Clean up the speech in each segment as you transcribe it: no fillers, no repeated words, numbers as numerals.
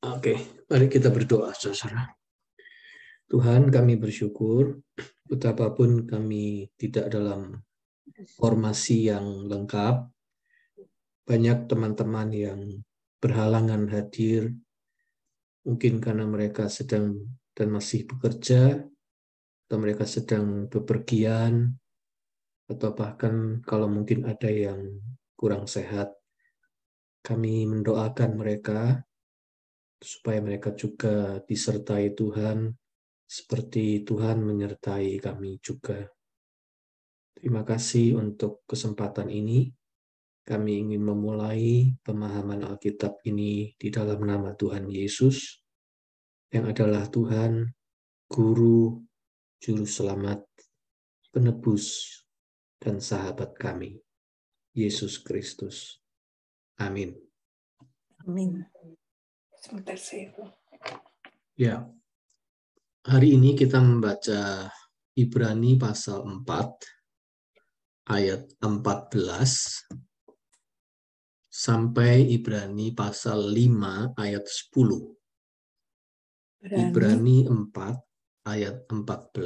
Oke, mari kita berdoa, saudara. Tuhan, kami bersyukur betapapun kami tidak dalam formasi yang lengkap. Banyak teman-teman yang berhalangan hadir, mungkin karena mereka sedang dan masih bekerja, atau mereka sedang bepergian, atau bahkan kalau mungkin ada yang kurang sehat. Kami mendoakan mereka supaya mereka juga disertai Tuhan, seperti Tuhan menyertai kami juga. Terima kasih untuk kesempatan ini. Kami ingin memulai pemahaman Alkitab ini di dalam nama Tuhan Yesus, yang adalah Tuhan, Guru, Juru Selamat, Penebus, dan Sahabat kami, Yesus Kristus. Amin. Amin. Sebentar saya. Ya, hari ini kita membaca Ibrani pasal 4, ayat 14, sampai Ibrani pasal 5, ayat 10. Ibrani 4, ayat 14,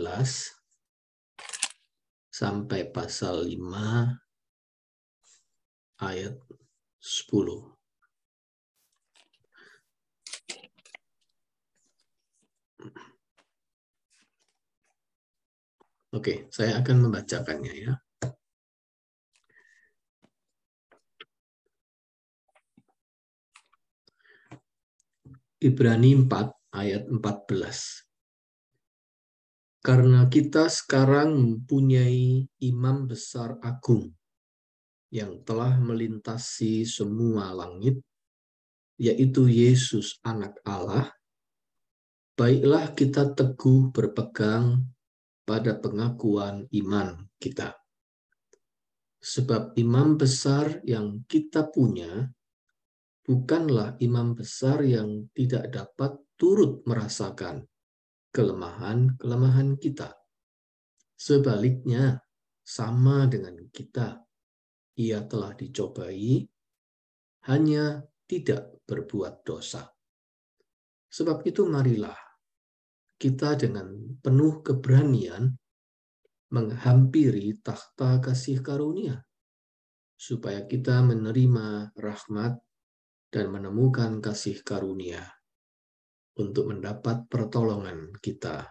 sampai pasal 5, ayat 10. Oke, saya akan membacakannya ya. Ibrani 4, ayat 14. Karena kita sekarang mempunyai imam besar agung yang telah melintasi semua langit, yaitu Yesus Anak Allah, baiklah kita teguh berpegang pada pengakuan iman kita. Sebab imam besar yang kita punya bukanlah imam besar yang tidak dapat turut merasakan kelemahan-kelemahan kita. Sebaliknya, sama dengan kita, ia telah dicobai, hanya tidak berbuat dosa. Sebab itu marilah kita dengan penuh keberanian menghampiri takhta kasih karunia, supaya kita menerima rahmat dan menemukan kasih karunia untuk mendapat pertolongan kita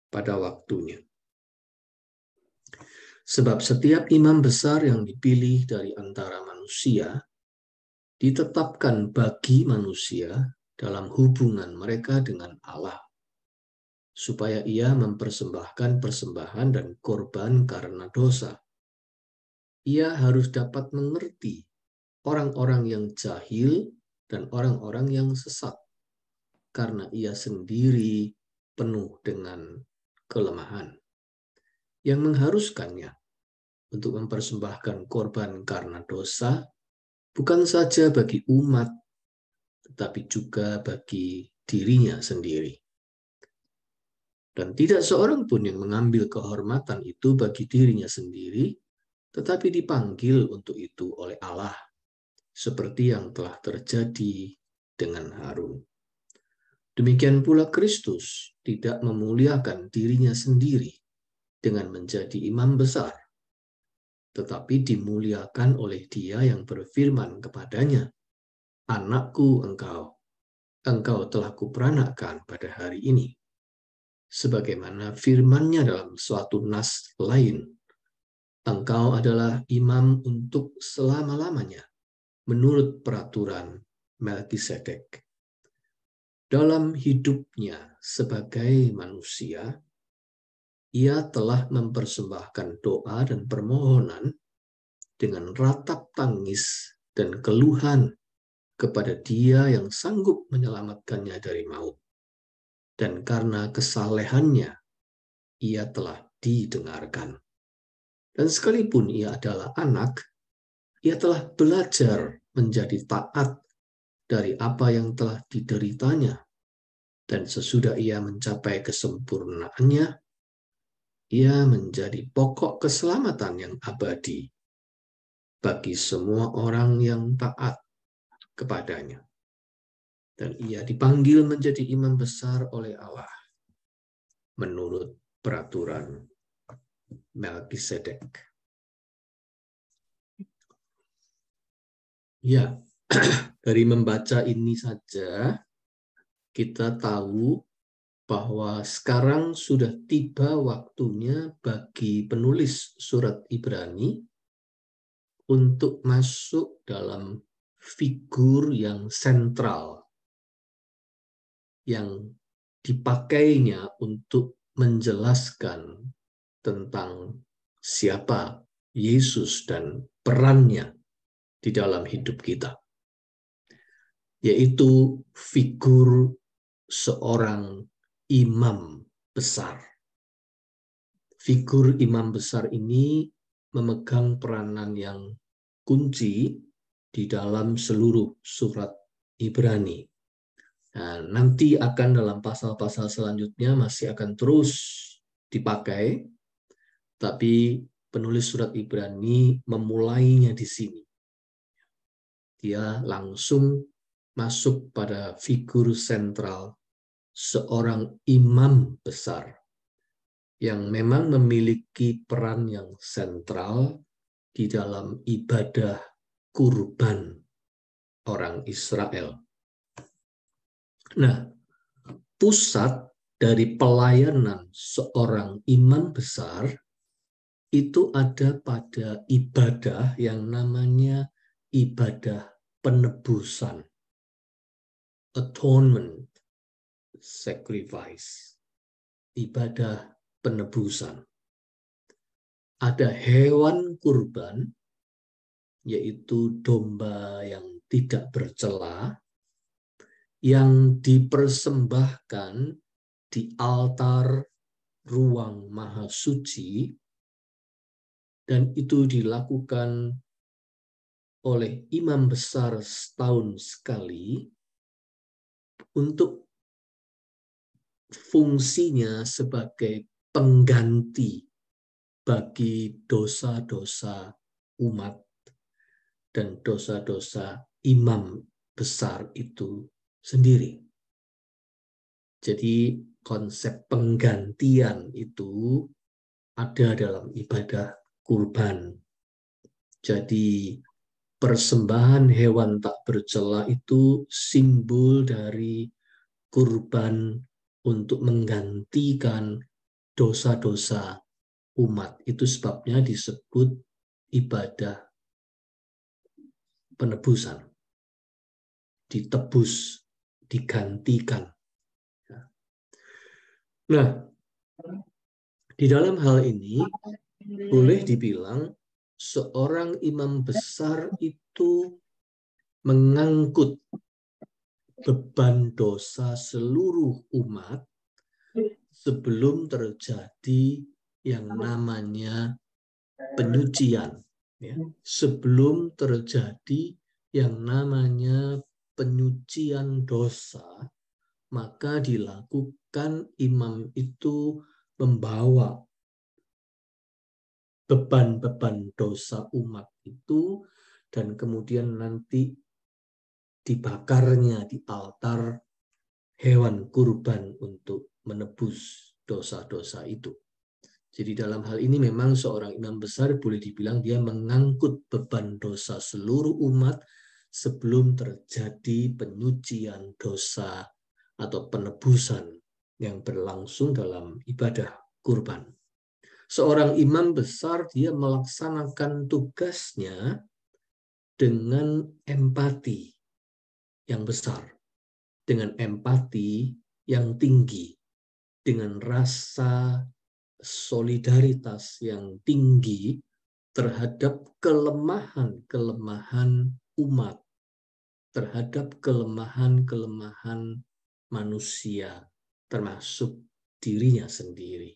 pada waktunya. Sebab setiap imam besar yang dipilih dari antara manusia ditetapkan bagi manusia dalam hubungan mereka dengan Allah, supaya ia mempersembahkan persembahan dan korban karena dosa. Ia harus dapat mengerti orang-orang yang jahil dan orang-orang yang sesat, karena ia sendiri penuh dengan kelemahan, yang mengharuskannya untuk mempersembahkan korban karena dosa, bukan saja bagi umat, tetapi juga bagi dirinya sendiri. Dan tidak seorang pun yang mengambil kehormatan itu bagi dirinya sendiri, tetapi dipanggil untuk itu oleh Allah, seperti yang telah terjadi dengan Harun. Demikian pula Kristus tidak memuliakan dirinya sendiri dengan menjadi imam besar, tetapi dimuliakan oleh Dia yang berfirman kepadanya, "Anakku engkau telah kuperanakkan pada hari ini." Sebagaimana firman-Nya dalam suatu nas lain, "Engkau adalah imam untuk selama-lamanya, menurut peraturan Melkisedek." Dalam hidupnya sebagai manusia, ia telah mempersembahkan doa dan permohonan dengan ratap tangis dan keluhan kepada Dia yang sanggup menyelamatkannya dari maut. Dan karena kesalehannya, ia telah didengarkan. Dan sekalipun ia adalah anak, ia telah belajar menjadi taat dari apa yang telah dideritanya. Dan sesudah ia mencapai kesempurnaannya, ia menjadi pokok keselamatan yang abadi bagi semua orang yang taat kepadanya. Dan ia dipanggil menjadi imam besar oleh Allah menurut peraturan Melkisedek. Ya, dari membaca ini saja kita tahu bahwa sekarang sudah tiba waktunya bagi penulis surat Ibrani untuk masuk dalam figur yang sentral yang dipakainya untuk menjelaskan tentang siapa Yesus dan perannya di dalam hidup kita, yaitu figur seorang imam besar. Figur imam besar ini memegang peranan yang kunci di dalam seluruh surat Ibrani. Nah, nanti akan dalam pasal-pasal selanjutnya masih akan terus dipakai, tapi penulis surat Ibrani memulainya di sini. Dia langsung masuk pada figur sentral seorang imam besar yang memang memiliki peran yang sentral di dalam ibadah kurban orang Israel. Nah, pusat dari pelayanan seorang imam besar itu ada pada ibadah yang namanya ibadah penebusan, atonement sacrifice, ibadah penebusan. Ada hewan kurban, yaitu domba yang tidak bercela, yang dipersembahkan di altar ruang maha suci, dan itu dilakukan oleh imam besar setahun sekali untuk fungsinya sebagai pengganti bagi dosa-dosa umat dan dosa-dosa imam besar itu sendiri. Jadi konsep penggantian itu ada dalam ibadah kurban. Jadi persembahan hewan tak bercela itu simbol dari kurban untuk menggantikan dosa-dosa umat. Itu sebabnya disebut ibadah penebusan. Ditebus, digantikan. Nah, di dalam hal ini boleh dibilang seorang imam besar itu mengangkut beban dosa seluruh umat sebelum terjadi yang namanya penyucian. Ya. Sebelum terjadi yang namanya penyucian dosa, maka dilakukan imam itu membawa beban-beban dosa umat itu dan kemudian nanti dibakarnya di altar hewan kurban untuk menebus dosa-dosa itu. Jadi dalam hal ini memang seorang imam besar boleh dibilang dia mengangkut beban dosa seluruh umat sebelum terjadi penyucian dosa atau penebusan yang berlangsung dalam ibadah kurban. Seorang imam besar dia melaksanakan tugasnya dengan empati yang besar, dengan empati yang tinggi, dengan rasa solidaritas yang tinggi terhadap kelemahan-kelemahan umat, terhadap kelemahan-kelemahan manusia, termasuk dirinya sendiri.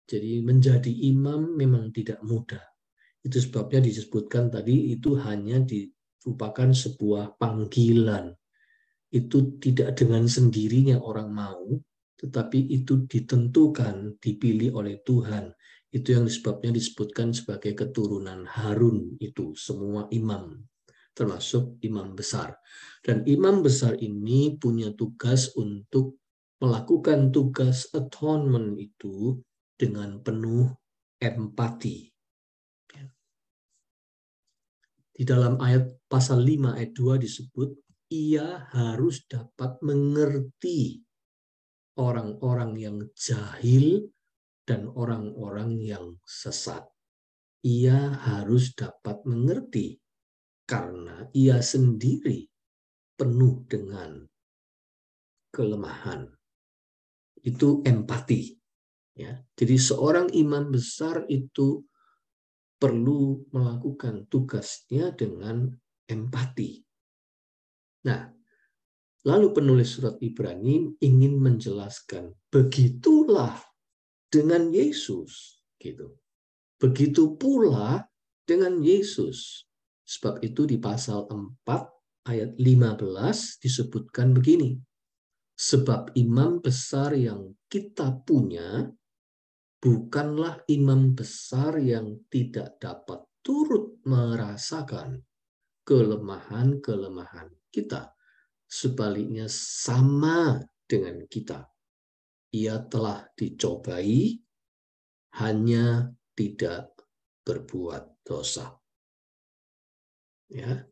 Jadi menjadi imam memang tidak mudah. Itu sebabnya disebutkan tadi itu hanya merupakan sebuah panggilan. Itu tidak dengan sendirinya orang mau, tetapi itu ditentukan, dipilih oleh Tuhan. Itu yang sebabnya disebutkan sebagai keturunan Harun itu, semua imam. termasuk imam besar. Dan imam besar ini punya tugas untuk melakukan tugas atonement itu dengan penuh empati. Di dalam ayat pasal 5 ayat 2 disebut, ia harus dapat mengerti orang-orang yang jahil dan orang-orang yang sesat. Ia harus dapat mengerti karena ia sendiri penuh dengan kelemahan. Itu empati. Ya. Jadi seorang imam besar itu perlu melakukan tugasnya dengan empati. Nah, lalu penulis surat Ibrani ingin menjelaskan, begitulah dengan Yesus, gitu. Begitu pula dengan Yesus. Sebab itu di pasal 4 ayat 15 disebutkan begini. Sebab imam besar yang kita punya bukanlah imam besar yang tidak dapat turut merasakan kelemahan-kelemahan kita. Sebaliknya sama dengan kita. Ia telah dicobai, hanya tidak berbuat dosa. Ya.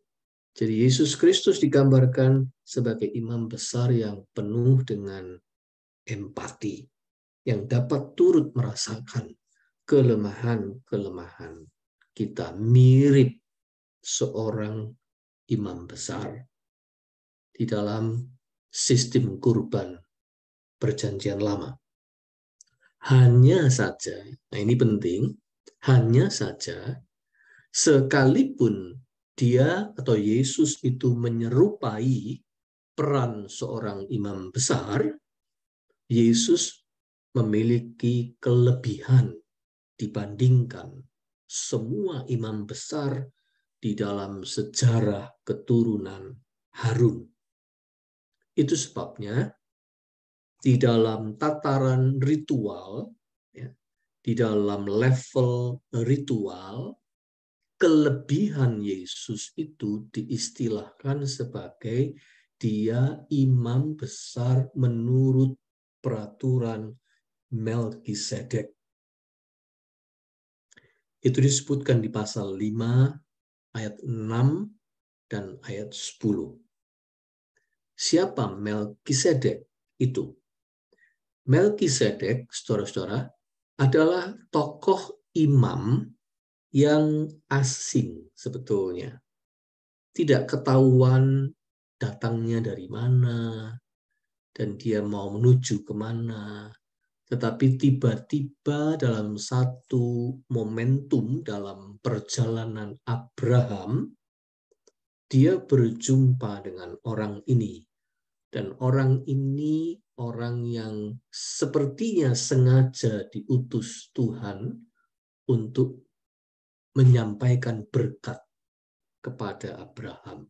Jadi Yesus Kristus digambarkan sebagai imam besar yang penuh dengan empati, yang dapat turut merasakan kelemahan-kelemahan kita, mirip seorang imam besar di dalam sistem kurban perjanjian lama. Hanya saja, nah ini penting, hanya saja sekalipun dia atau Yesus itu menyerupai peran seorang imam besar, Yesus memiliki kelebihan dibandingkan semua imam besar di dalam sejarah keturunan Harun. Itu sebabnya di dalam tataran ritual, ya, di dalam level ritual, kelebihan Yesus itu diistilahkan sebagai dia imam besar menurut peraturan Melkisedek. Itu disebutkan di pasal 5 ayat 6 dan ayat 10. Siapa Melkisedek itu? Melkisedek, saudara-saudara, adalah tokoh imam yang asing sebetulnya. Tidak ketahuan datangnya dari mana, dan dia mau menuju kemana. Tetapi tiba-tiba dalam satu momentum dalam perjalanan Abraham, dia berjumpa dengan orang ini. Dan orang ini orang yang sepertinya sengaja diutus Tuhan untuk menyampaikan berkat kepada Abraham.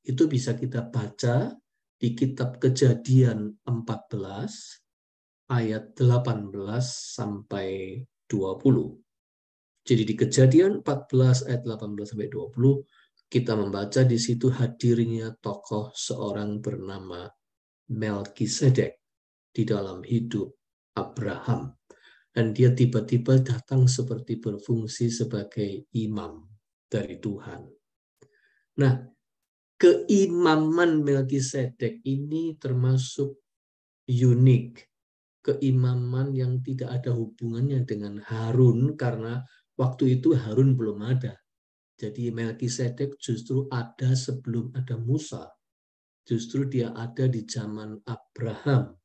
Itu bisa kita baca di kitab Kejadian 14 ayat 18 sampai 20. Jadi di Kejadian 14 ayat 18 sampai 20 kita membaca di situ hadirnya tokoh seorang bernama Melkisedek di dalam hidup Abraham. Dan dia tiba-tiba datang seperti berfungsi sebagai imam dari Tuhan. Nah, keimaman Melkisedek ini termasuk unik. Keimaman yang tidak ada hubungannya dengan Harun, karena waktu itu Harun belum ada. Jadi Melkisedek justru ada sebelum ada Musa. Justru dia ada di zaman Abraham.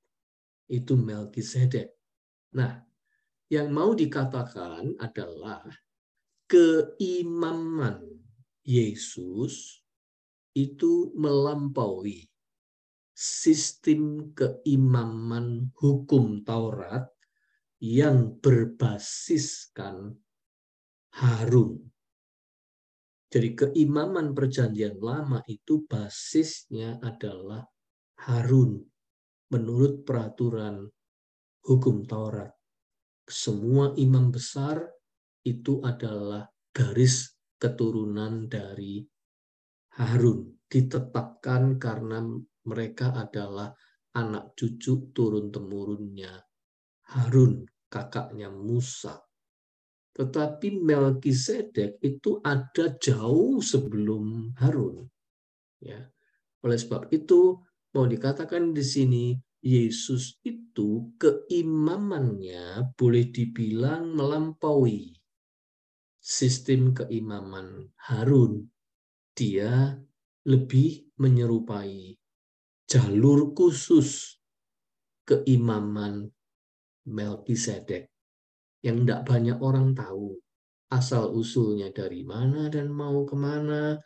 Itu Melkisedek. Nah, yang mau dikatakan adalah keimaman Yesus itu melampaui sistem keimaman hukum Taurat yang berbasiskan Harun. Jadi keimaman perjanjian lama itu basisnya adalah Harun menurut peraturan hukum Taurat. Semua imam besar itu adalah garis keturunan dari Harun ditetapkan karena mereka adalah anak cucu turun-temurunnya Harun, kakaknya Musa. Tetapi Melkisedek itu ada jauh sebelum Harun. Ya. Oleh sebab itu, mau dikatakan di sini, Yesus itu keimamannya boleh dibilang melampaui sistem keimaman Harun. Dia lebih menyerupai jalur khusus keimaman Melkisedek yang tidak banyak orang tahu asal-usulnya dari mana dan mau kemana,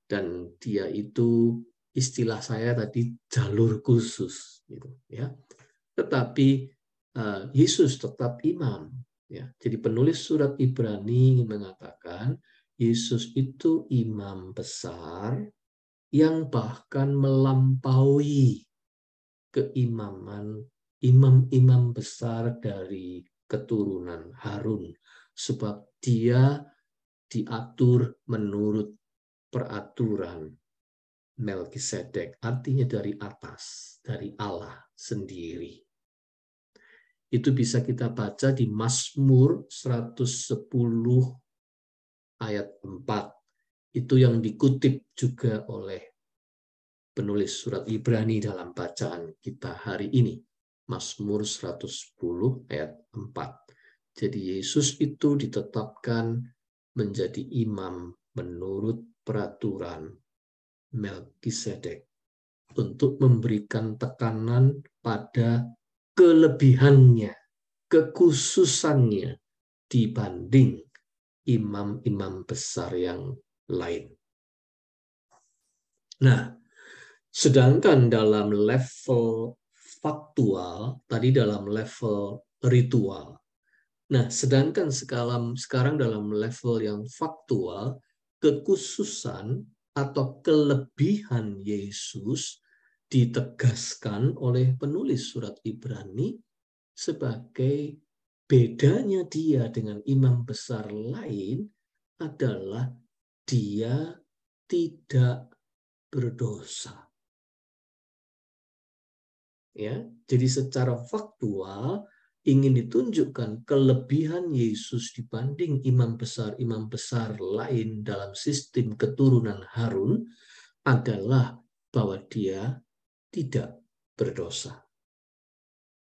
dan dia itu istilah saya tadi jalur khusus gitu ya. Tetapi Yesus tetap imam ya. Jadi penulis surat Ibrani mengatakan Yesus itu imam besar yang bahkan melampaui keimaman imam-imam besar dari keturunan Harun, sebab dia diatur menurut peraturan Melkisedek, artinya dari atas, dari Allah sendiri. Itu bisa kita baca di Mazmur 110 ayat 4. Itu yang dikutip juga oleh penulis surat Ibrani dalam bacaan kita hari ini. Mazmur 110 ayat 4. Jadi Yesus itu ditetapkan menjadi imam menurut peraturan Melkisedek untuk memberikan tekanan pada kelebihannya, kekhususannya dibanding imam-imam besar yang lain. Nah, sedangkan dalam level faktual, tadi dalam level ritual. Nah, sedangkan sekarang dalam level yang faktual, kekhususan atau kelebihan Yesus ditegaskan oleh penulis surat Ibrani sebagai bedanya dia dengan imam besar lain adalah dia tidak berdosa. Ya, jadi secara faktual ingin ditunjukkan kelebihan Yesus dibanding imam besar lain dalam sistem keturunan Harun adalah bahwa dia tidak berdosa.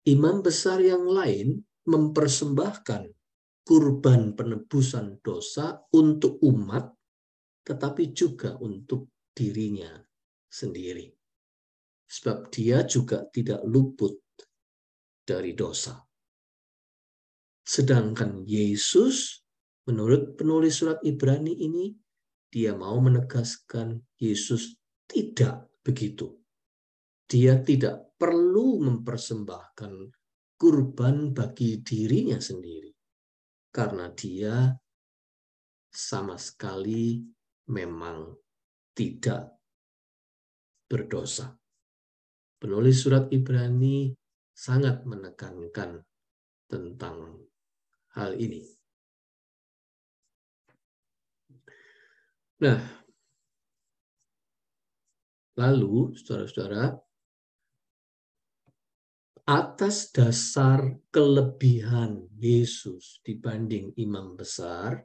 Imam besar yang lain mempersembahkan kurban penebusan dosa untuk umat, tetapi juga untuk dirinya sendiri. Sebab dia juga tidak luput dari dosa. Sedangkan Yesus, menurut penulis surat Ibrani ini, dia mau menegaskan Yesus tidak begitu. Dia tidak perlu mempersembahkan kurban bagi dirinya sendiri, karena dia sama sekali memang tidak berdosa. Penulis surat Ibrani sangat menekankan tentang hal ini. Nah, lalu saudara-saudara, atas dasar kelebihan Yesus dibanding imam besar,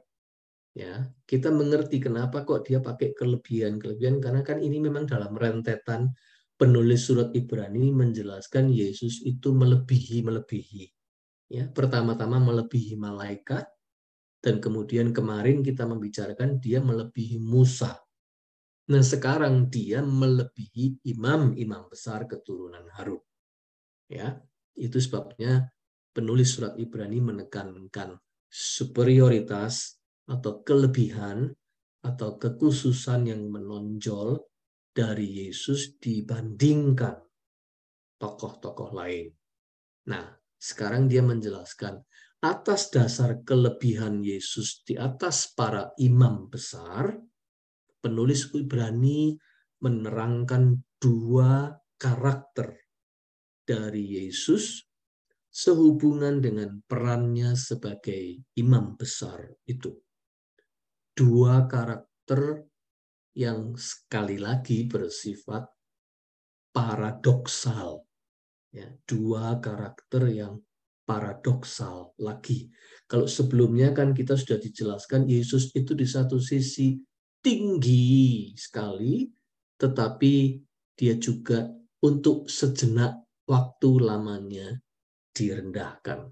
ya, kita mengerti kenapa kok dia pakai kelebihan-kelebihan, karena kan ini memang dalam rentetan penulis surat Ibrani menjelaskan Yesus itu melebihi. Ya, pertama-tama melebihi malaikat, dan kemudian kemarin kita membicarakan dia melebihi Musa. Nah, sekarang dia melebihi imam-imam besar keturunan Harun. Ya, itu sebabnya penulis surat Ibrani menekankan superioritas atau kelebihan atau kekhususan yang menonjol dari Yesus dibandingkan tokoh-tokoh lain. Nah, sekarang dia menjelaskan atas dasar kelebihan Yesus di atas para imam besar, penulis Ibrani menerangkan dua karakter dari Yesus sehubungan dengan perannya sebagai imam besar itu. Dua karakter yang sekali lagi bersifat paradoksal. Ya, dua karakter yang paradoksal lagi. Kalau sebelumnya kan kita sudah dijelaskan Yesus itu di satu sisi tinggi sekali, tetapi dia juga untuk sejenak waktu lamanya direndahkan.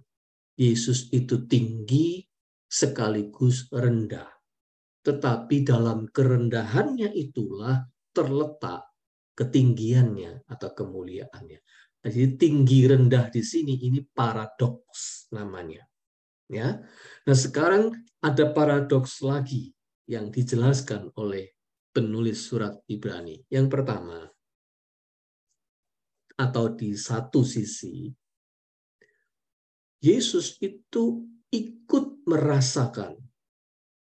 Yesus itu tinggi sekaligus rendah. Tetapi dalam kerendahannya itulah terletak ketinggiannya atau kemuliaannya. Jadi tinggi rendah di sini ini paradoks namanya. Ya. Nah, sekarang ada paradoks lagi yang dijelaskan oleh penulis surat Ibrani. Yang pertama, atau di satu sisi, Yesus itu ikut merasakan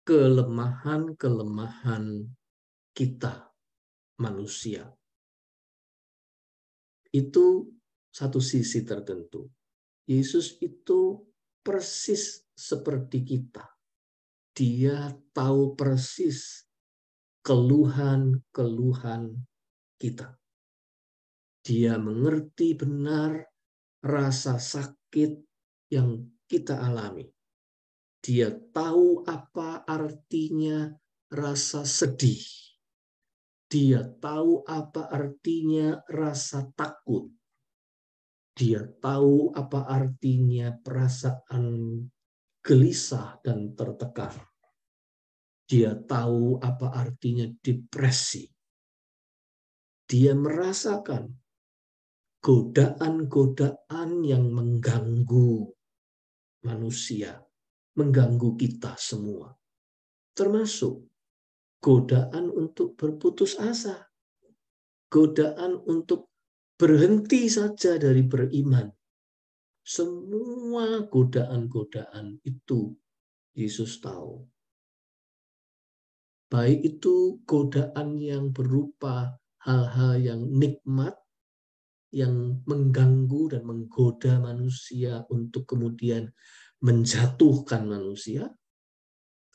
kelemahan-kelemahan kita manusia. Itu satu sisi tertentu. Yesus itu persis seperti kita. Dia tahu persis keluhan-keluhan kita. Dia mengerti benar rasa sakit yang kita alami. Dia tahu apa artinya rasa sedih. Dia tahu apa artinya rasa takut. Dia tahu apa artinya perasaan gelisah dan tertekan. Dia tahu apa artinya depresi. Dia merasakan godaan-godaan yang mengganggu manusia, mengganggu kita semua. Termasuk godaan untuk berputus asa, godaan untuk berhenti saja dari beriman. Semua godaan-godaan itu Yesus tahu. Baik itu godaan yang berupa hal-hal yang nikmat, yang mengganggu dan menggoda manusia untuk kemudian menjatuhkan manusia,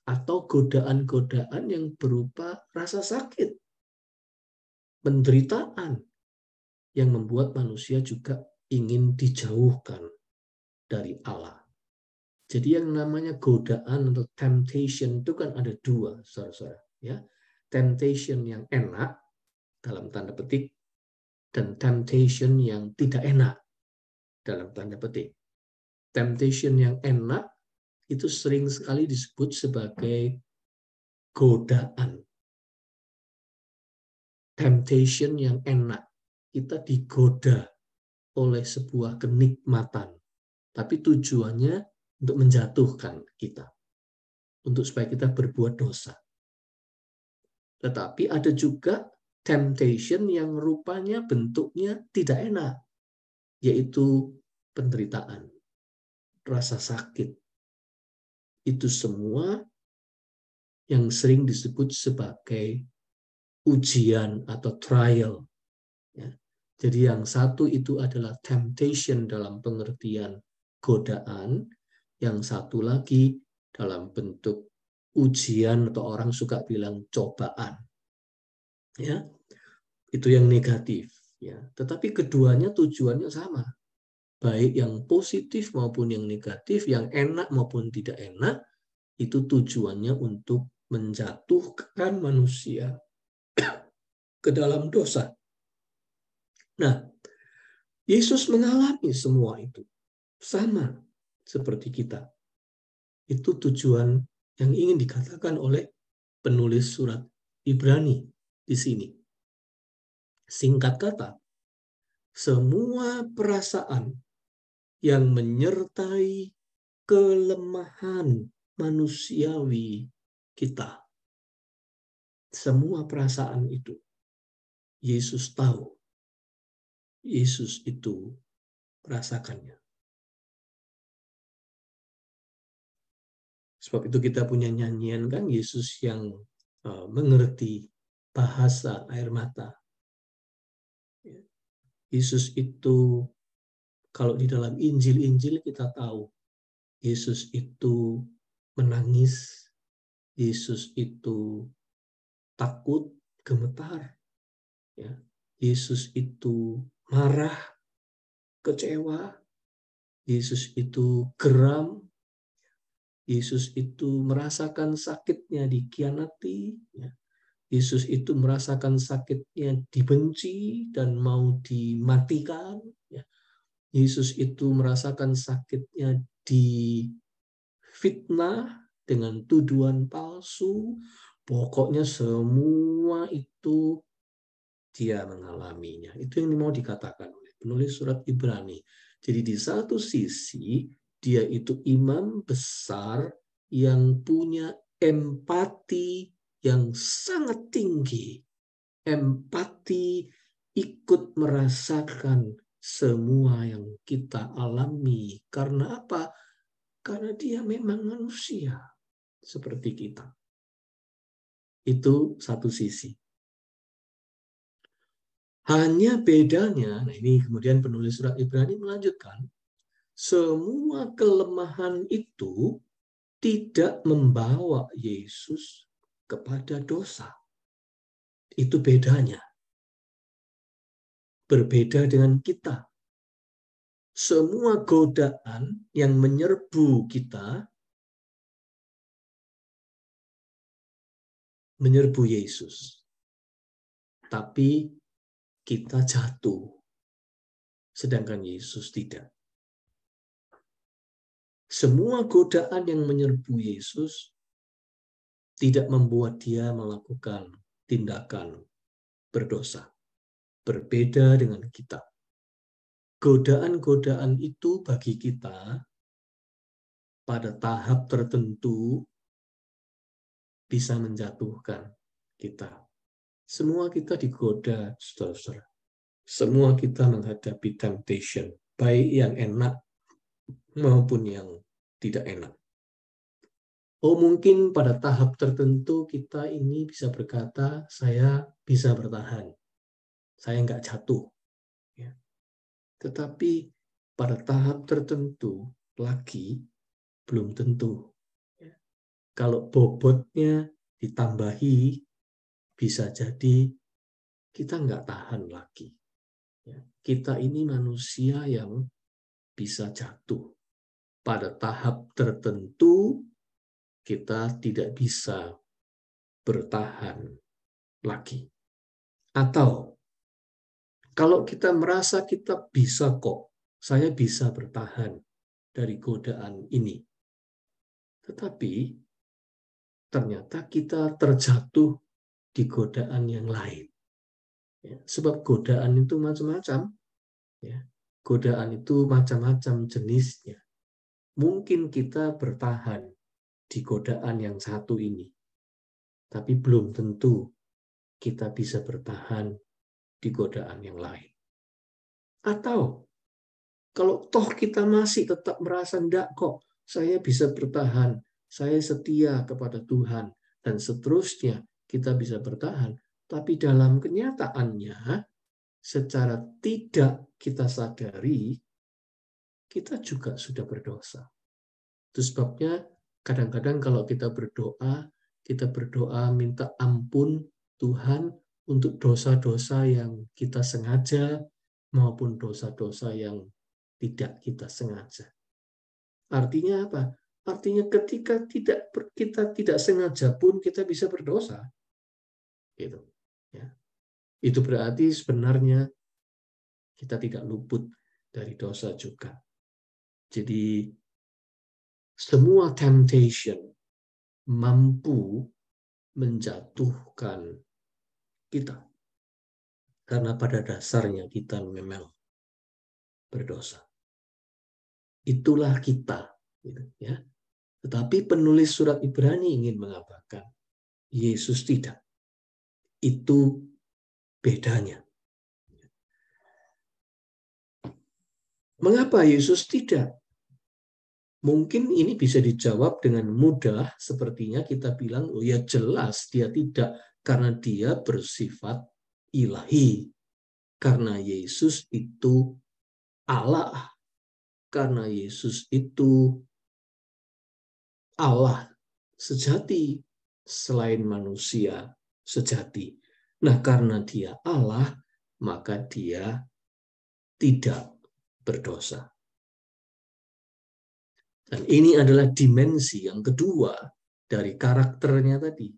atau godaan-godaan yang berupa rasa sakit, penderitaan, yang membuat manusia juga ingin dijauhkan dari Allah. Jadi yang namanya godaan atau temptation itu kan ada dua, saudara-saudara. Ya, temptation yang enak dalam tanda petik dan temptation yang tidak enak dalam tanda petik. Temptation yang enak itu sering sekali disebut sebagai godaan. Temptation yang enak, kita digoda oleh sebuah kenikmatan, tapi tujuannya untuk menjatuhkan kita, untuk supaya kita berbuat dosa. Tetapi ada juga temptation yang rupanya bentuknya tidak enak, yaitu penderitaan, rasa sakit. Itu semua yang sering disebut sebagai ujian atau trial. Ya. Jadi yang satu itu adalah temptation dalam pengertian godaan, yang satu lagi dalam bentuk ujian atau orang suka bilang cobaan. Ya. Itu yang negatif, ya. Tetapi keduanya tujuannya sama. Baik yang positif maupun yang negatif, yang enak maupun tidak enak, itu tujuannya untuk menjatuhkan manusia ke dalam dosa. Nah, Yesus mengalami semua itu. Sama seperti kita. Itu tujuan yang ingin dikatakan oleh penulis surat Ibrani di sini. Singkat kata, semua perasaan yang menyertai kelemahan manusiawi kita. Semua perasaan itu Yesus tahu. Yesus itu merasakannya. Sebab itu kita punya nyanyian kan, Yesus yang mengerti bahasa air mata. Yesus itu, kalau di dalam Injil-Injil kita tahu, Yesus itu menangis, Yesus itu takut, gemetar. Ya. Yesus itu marah, kecewa. Yesus itu geram. Yesus itu merasakan sakitnya dikhianati. Ya. Yesus itu merasakan sakitnya dibenci dan mau dimatikan. Ya. Yesus itu merasakan sakitnya difitnah dengan tuduhan palsu. Pokoknya semua itu dia mengalaminya. Itu yang mau dikatakan oleh penulis surat Ibrani. Jadi di satu sisi dia itu imam besar yang punya empati yang sangat tinggi. Empati, ikut merasakan semua yang kita alami. Karena apa? Karena dia memang manusia seperti kita. Itu satu sisi. Hanya bedanya, nah ini kemudian penulis surat Ibrani melanjutkan, semua kelemahan itu tidak membawa Yesus kepada dosa. Itu bedanya. Berbeda dengan kita. Semua godaan yang menyerbu kita, menyerbu Yesus. Tapi kita jatuh, sedangkan Yesus tidak. Semua godaan yang menyerbu Yesus tidak membuat dia melakukan tindakan berdosa. Berbeda dengan kita. Godaan-godaan itu bagi kita pada tahap tertentu bisa menjatuhkan kita. Semua kita digoda, saudara-saudara. Semua kita menghadapi temptation, baik yang enak maupun yang tidak enak. Oh, mungkin pada tahap tertentu kita ini bisa berkata, saya bisa bertahan. Saya nggak jatuh. Ya. Tetapi pada tahap tertentu lagi belum tentu. Ya. Kalau bobotnya ditambahi, bisa jadi kita nggak tahan lagi. Ya. Kita ini manusia yang bisa jatuh. Pada tahap tertentu, kita tidak bisa bertahan lagi. Atau kalau kita merasa kita bisa kok, saya bisa bertahan dari godaan ini. Tetapi ternyata kita terjatuh di godaan yang lain. Ya, sebab godaan itu macam-macam. Ya, godaan itu macam-macam jenisnya. Mungkin kita bertahan di godaan yang satu ini. Tapi belum tentu kita bisa bertahan di godaan yang lain. Atau kalau toh kita masih tetap merasa enggak kok, saya bisa bertahan, saya setia kepada Tuhan, dan seterusnya kita bisa bertahan. Tapi dalam kenyataannya, secara tidak kita sadari, kita juga sudah berdosa. Itu sebabnya kadang-kadang kalau kita berdoa minta ampun Tuhan untuk dosa-dosa yang kita sengaja maupun dosa-dosa yang tidak kita sengaja. Artinya apa? Artinya ketika kita tidak sengaja pun kita bisa berdosa. Gitu. Ya. Itu berarti sebenarnya kita tidak luput dari dosa juga. Jadi semua temptation mampu menjatuhkan kita. Karena pada dasarnya kita memang berdosa. Itulah kita. Gitu, ya. Tetapi penulis surat Ibrani ingin mengatakan, Yesus tidak. Itu bedanya. Mengapa Yesus tidak? Mungkin ini bisa dijawab dengan mudah, sepertinya kita bilang, oh ya jelas dia tidak, karena dia bersifat ilahi. Karena Yesus itu Allah. Karena Yesus itu Allah sejati, selain manusia sejati. Nah, karena dia Allah, maka dia tidak berdosa. Dan ini adalah dimensi yang kedua dari karakternya tadi,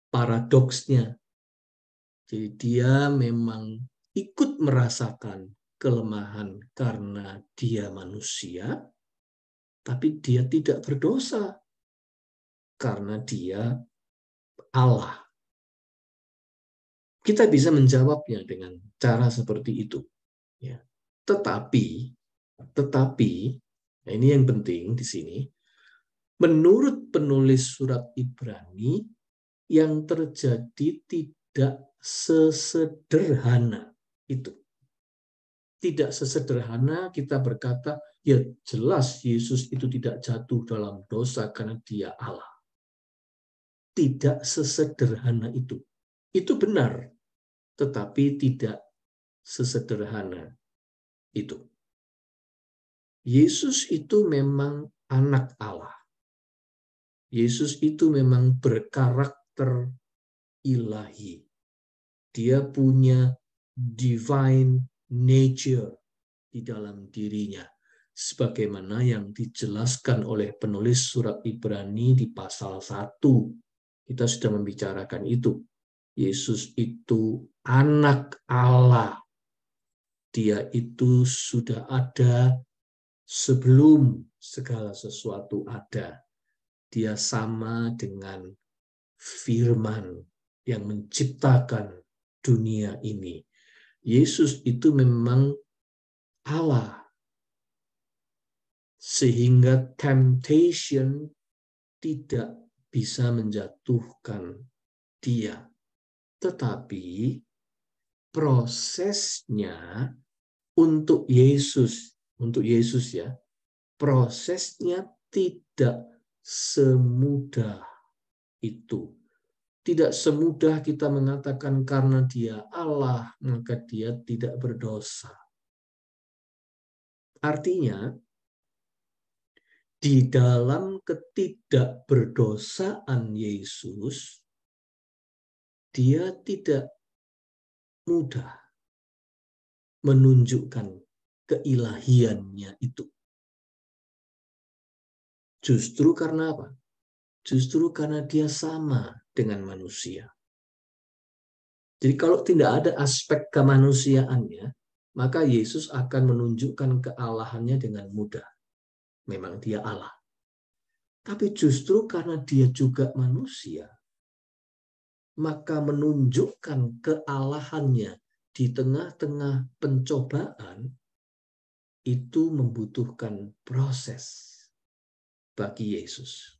paradoksnya. Jadi dia memang ikut merasakan kelemahan karena dia manusia, tapi dia tidak berdosa karena dia Allah. Kita bisa menjawabnya dengan cara seperti itu. Ya. Tetapi, nah ini yang penting di sini, menurut penulis surat Ibrani, yang terjadi tidak sesederhana itu. Tidak sesederhana kita berkata, ya jelas Yesus itu tidak jatuh dalam dosa karena dia Allah. Tidak sesederhana itu. Itu benar, tetapi tidak sesederhana itu. Yesus itu memang anak Allah. Yesus itu memang berkarakter ilahi. Dia punya divine nature di dalam dirinya. Sebagaimana yang dijelaskan oleh penulis surat Ibrani di pasal 1. Kita sudah membicarakan itu. Yesus itu anak Allah. Dia itu sudah ada sebelum segala sesuatu ada. Dia sama dengan Firman yang menciptakan dunia ini. Yesus itu memang Allah. Sehingga temptation tidak bisa menjatuhkan dia. Tetapi prosesnya untuk Yesus ya, prosesnya tidak semudah itu. Tidak semudah kita mengatakan karena dia Allah, maka dia tidak berdosa. Artinya, di dalam ketidakberdosaan Yesus, dia tidak mudah menunjukkan keilahiannya itu. Justru karena apa? Justru karena dia sama dengan manusia. Jadi kalau tidak ada aspek kemanusiaannya, maka Yesus akan menunjukkan kealahannya dengan mudah. Memang dia Allah. Tapi justru karena dia juga manusia, maka menunjukkan kealahannya di tengah-tengah pencobaan itu membutuhkan proses bagi Yesus.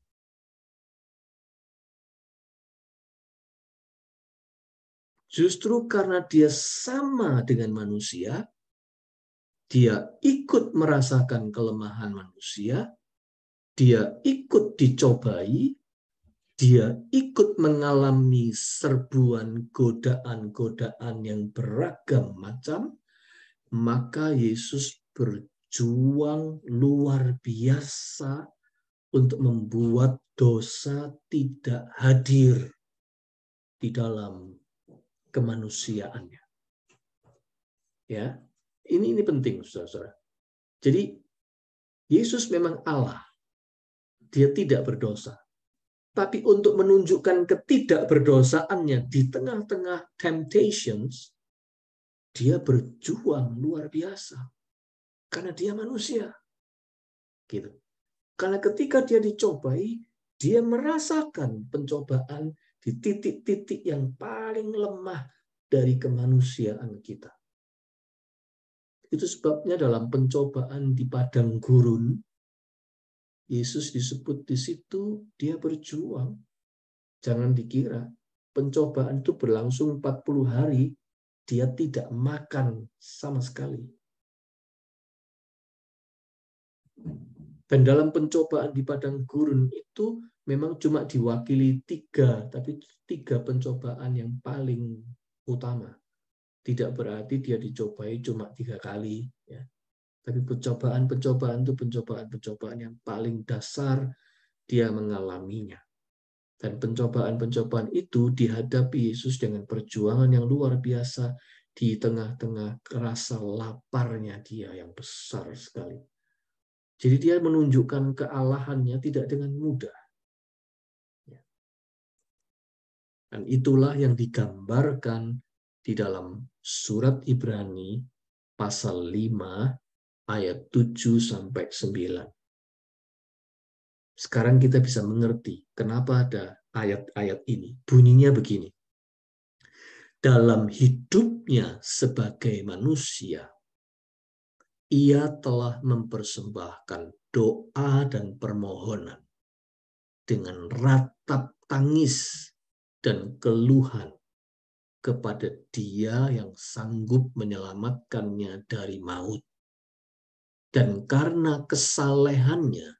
Justru karena dia sama dengan manusia, dia ikut merasakan kelemahan manusia, dia ikut dicobai, dia ikut mengalami serbuan godaan-godaan yang beragam macam, maka Yesus berjuang luar biasa untuk membuat dosa tidak hadir di dalam kemanusiaannya. Ya, ini penting, saudara-saudara. Jadi Yesus memang Allah, dia tidak berdosa. Tapi untuk menunjukkan ketidakberdosaannya di tengah-tengah temptations, dia berjuang luar biasa. Karena dia manusia. Gitu. Karena ketika dia dicobai, dia merasakan pencobaan di titik-titik yang paling lemah dari kemanusiaan kita. Itu sebabnya dalam pencobaan di padang gurun, Yesus disebut di situ dia berjuang. Jangan dikira pencobaan itu berlangsung 40 hari, dia tidak makan sama sekali. Dan dalam pencobaan di padang gurun itu memang cuma diwakili 3, tapi 3 pencobaan yang paling utama. Tidak berarti dia dicobai cuma 3 kali. Ya. Tapi pencobaan-pencobaan itu pencobaan-pencobaan yang paling dasar dia mengalaminya. Dan pencobaan-pencobaan itu dihadapi Yesus dengan perjuangan yang luar biasa di tengah-tengah rasa laparnya dia yang besar sekali. Jadi dia menunjukkan kealahannya tidak dengan mudah. Dan itulah yang digambarkan di dalam surat Ibrani pasal 5 ayat 7 sampai 9. Sekarang kita bisa mengerti kenapa ada ayat-ayat ini. Bunyinya begini. Dalam hidupnya sebagai manusia, ia telah mempersembahkan doa dan permohonan dengan ratap tangis dan keluhan kepada Dia yang sanggup menyelamatkannya dari maut. Dan karena kesalehannya,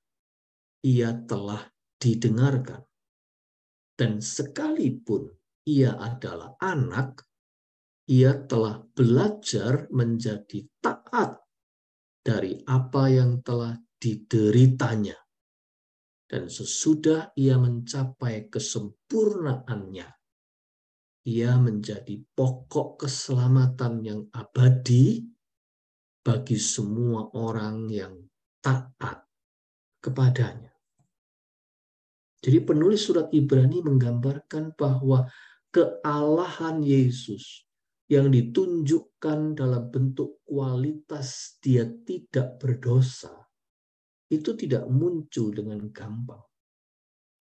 ia telah didengarkan. Dan sekalipun ia adalah anak, ia telah belajar menjadi taat dari apa yang telah dideritanya. Dan sesudah ia mencapai kesempurnaannya, ia menjadi pokok keselamatan yang abadi bagi semua orang yang taat kepadanya. Jadi penulis surat Ibrani menggambarkan bahwa kealahan Yesus yang ditunjukkan dalam bentuk kualitas dia tidak berdosa, itu tidak muncul dengan gampang.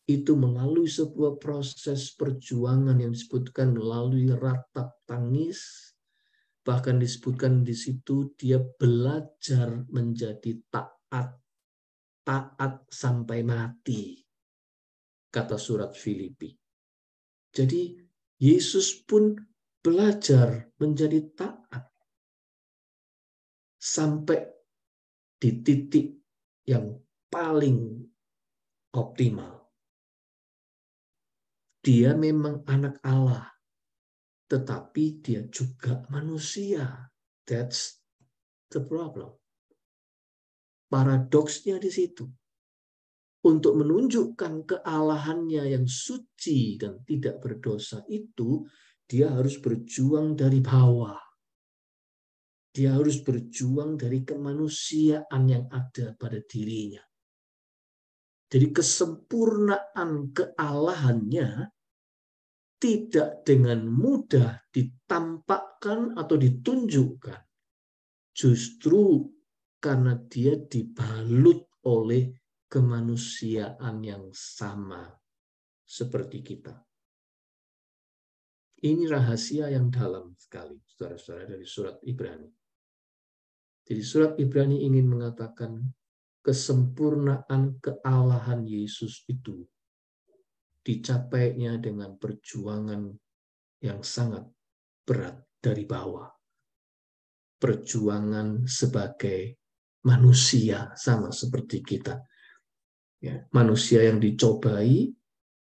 Itu melalui sebuah proses perjuangan yang disebutkan melalui ratap tangis, bahkan disebutkan di situ dia belajar menjadi taat sampai mati, kata surat Filipi. Jadi Yesus pun belajar menjadi taat sampai di titik yang paling optimal. Dia memang anak Allah, tetapi dia juga manusia. That's the problem. Paradoksnya di situ. Untuk menunjukkan kealahannya yang suci dan tidak berdosa itu, dia harus berjuang dari bawah. Dia harus berjuang dari kemanusiaan yang ada pada dirinya. Jadi kesempurnaan kealahannya tidak dengan mudah ditampakkan atau ditunjukkan. Justru karena dia dibalut oleh kemanusiaan yang sama seperti kita. Ini rahasia yang dalam sekali, saudara-saudara, dari surat Ibrani. Jadi surat Ibrani ingin mengatakan kesempurnaan kealahan Yesus itu dicapainya dengan perjuangan yang sangat berat dari bawah. Perjuangan sebagai manusia sama seperti kita. Ya, manusia yang dicobai,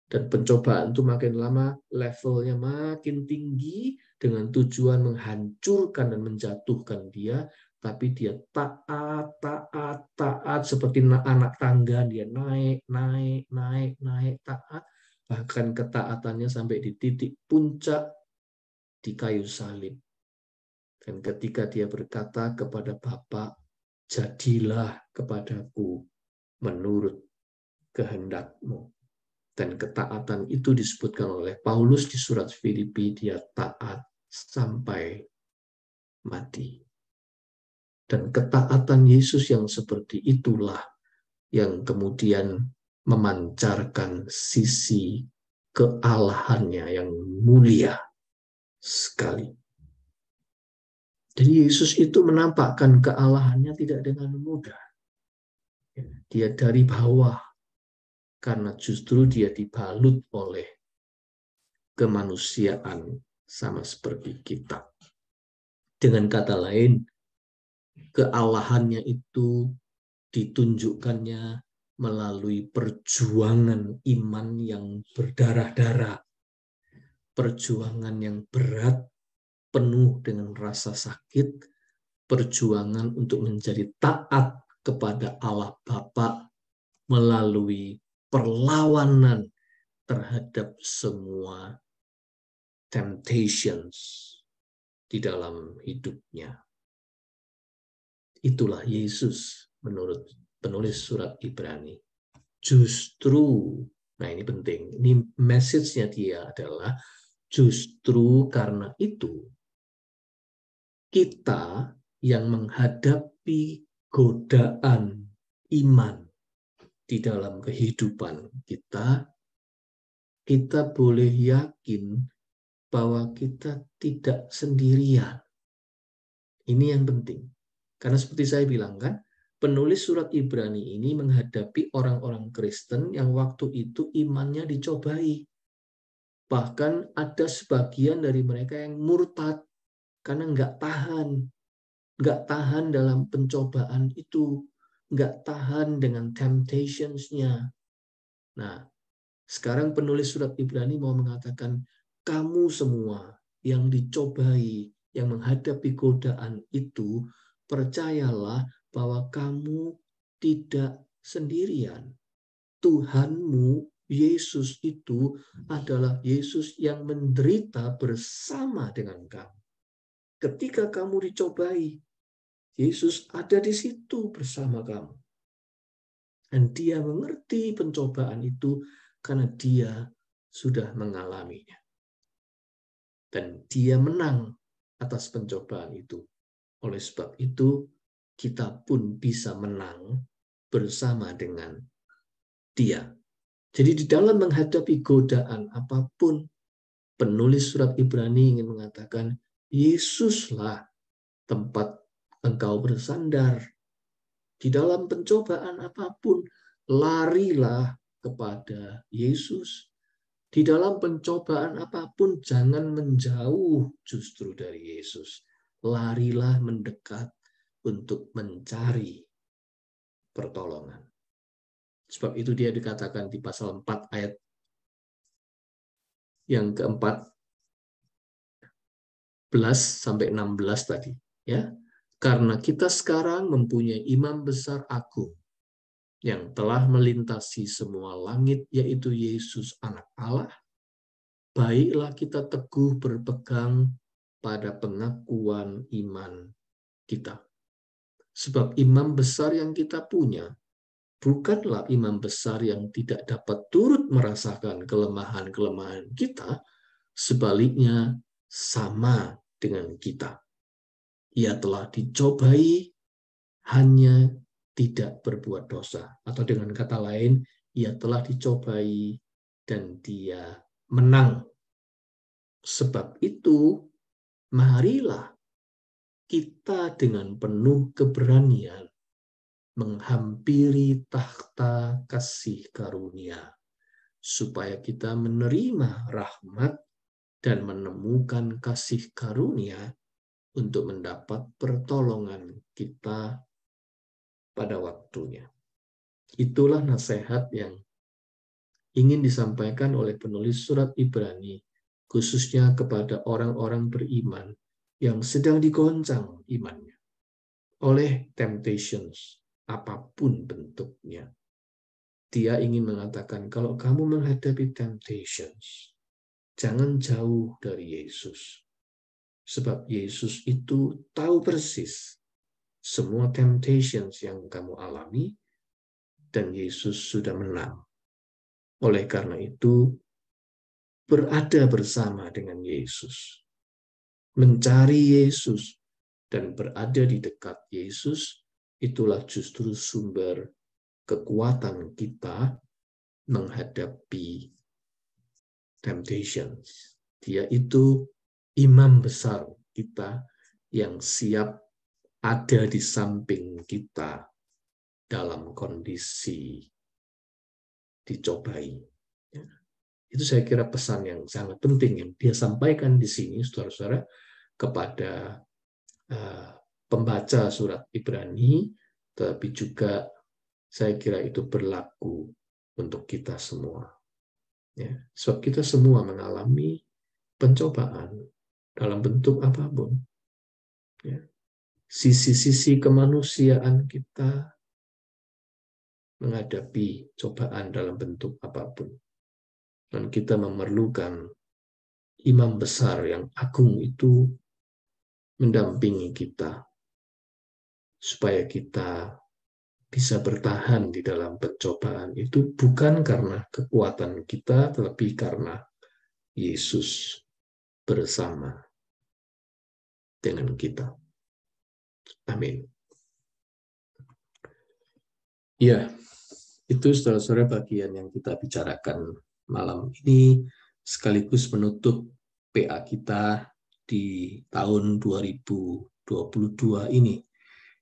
dan pencobaan itu makin lama levelnya makin tinggi dengan tujuan menghancurkan dan menjatuhkan dia, tapi dia taat seperti anak tangga, dia naik taat, bahkan ketaatannya sampai di titik puncak di kayu salib. Dan ketika dia berkata kepada Bapa, jadilah kepadaku menurut kehendak-Mu. Dan ketaatan itu disebutkan oleh Paulus di surat Filipi, dia taat sampai mati. Dan ketaatan Yesus yang seperti itulah yang kemudian memancarkan sisi kealahannya yang mulia sekali. Jadi Yesus itu menampakkan kealahannya tidak dengan mudah. Dia dari bawah, karena justru dia dibalut oleh kemanusiaan sama seperti kita. Dengan kata lain, kealahannya itu ditunjukkannya melalui perjuangan iman yang berdarah-darah, perjuangan yang berat, penuh dengan rasa sakit, perjuangan untuk menjadi taat kepada Allah Bapa melalui perlawanan terhadap semua temptations di dalam hidupnya. Itulah Yesus menurut penulis surat Ibrani. Justru, nah ini penting, ini message-nya dia adalah justru karena itu kita yang menghadapi godaan iman di dalam kehidupan kita, kita boleh yakin bahwa kita tidak sendirian. Ini yang penting. Karena seperti saya bilang kan, penulis surat Ibrani ini menghadapi orang-orang Kristen yang waktu itu imannya dicobai. Bahkan ada sebagian dari mereka yang murtad karena nggak tahan dalam pencobaan itu, nggak tahan dengan temptations-nya. Nah, sekarang penulis surat Ibrani mau mengatakan, kamu semua yang dicobai, yang menghadapi godaan itu, percayalah bahwa kamu tidak sendirian. Tuhanmu, Yesus itu adalah Yesus yang menderita bersama dengan kamu. Ketika kamu dicobai, Yesus ada di situ bersama kamu. Dan dia mengerti pencobaan itu karena dia sudah mengalaminya. Dan dia menang atas pencobaan itu. Oleh sebab itu, kita pun bisa menang bersama dengan dia. Jadi di dalam menghadapi godaan apapun, penulis surat Ibrani ingin mengatakan, Yesuslah tempat engkau bersandar. Di dalam pencobaan apapun, larilah kepada Yesus. Di dalam pencobaan apapun, jangan menjauh justru dari Yesus. Larilah mendekat untuk mencari pertolongan. Sebab itu dia dikatakan di pasal 4 ayat yang ke-14 sampai 16 tadi. Ya, karena kita sekarang mempunyai imam besar agung yang telah melintasi semua langit, yaitu Yesus anak Allah, baiklah kita teguh berpegang pada pengakuan iman kita. Sebab imam besar yang kita punya bukanlah imam besar yang tidak dapat turut merasakan kelemahan-kelemahan kita, sebaliknya sama dengan kita. Ia telah dicobai, hanya tidak berbuat dosa. Atau dengan kata lain, ia telah dicobai dan dia menang. Sebab itu, marilah kita dengan penuh keberanian menghampiri takhta kasih karunia, supaya kita menerima rahmat dan menemukan kasih karunia untuk mendapat pertolongan kita pada waktunya. Itulah nasihat yang ingin disampaikan oleh penulis surat Ibrani, khususnya kepada orang-orang beriman yang sedang digoncang imannya oleh temptations, apapun bentuknya. Dia ingin mengatakan, kalau kamu menghadapi temptations, jangan jauh dari Yesus. Sebab Yesus itu tahu persis semua temptations yang kamu alami, dan Yesus sudah menang. Oleh karena itu, berada bersama dengan Yesus, mencari Yesus, dan berada di dekat Yesus, itulah justru sumber kekuatan kita menghadapi temptations. Dia itu imam besar kita yang siap ada di samping kita dalam kondisi dicobai. Itu saya kira pesan yang sangat penting yang dia sampaikan di sini, saudara-saudara, kepada pembaca surat Ibrani, tapi juga saya kira itu berlaku untuk kita semua. Ya, sebab kita semua mengalami pencobaan dalam bentuk apapun. Ya. Sisi-sisi kemanusiaan kita menghadapi cobaan dalam bentuk apapun. Dan kita memerlukan imam besar yang agung itu mendampingi kita, supaya kita bisa bertahan di dalam pencobaan itu bukan karena kekuatan kita, tetapi karena Yesus bersama dengan kita. Amin. Ya, itu saudara-saudara bagian yang kita bicarakan malam ini, sekaligus menutup PA kita di tahun 2022 ini.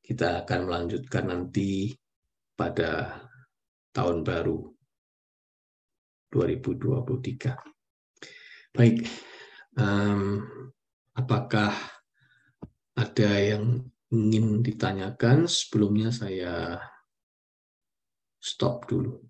Kita akan melanjutkan nanti pada tahun baru 2023. Baik, apakah ada yang ingin ditanyakan? Sebelumnya saya stop dulu.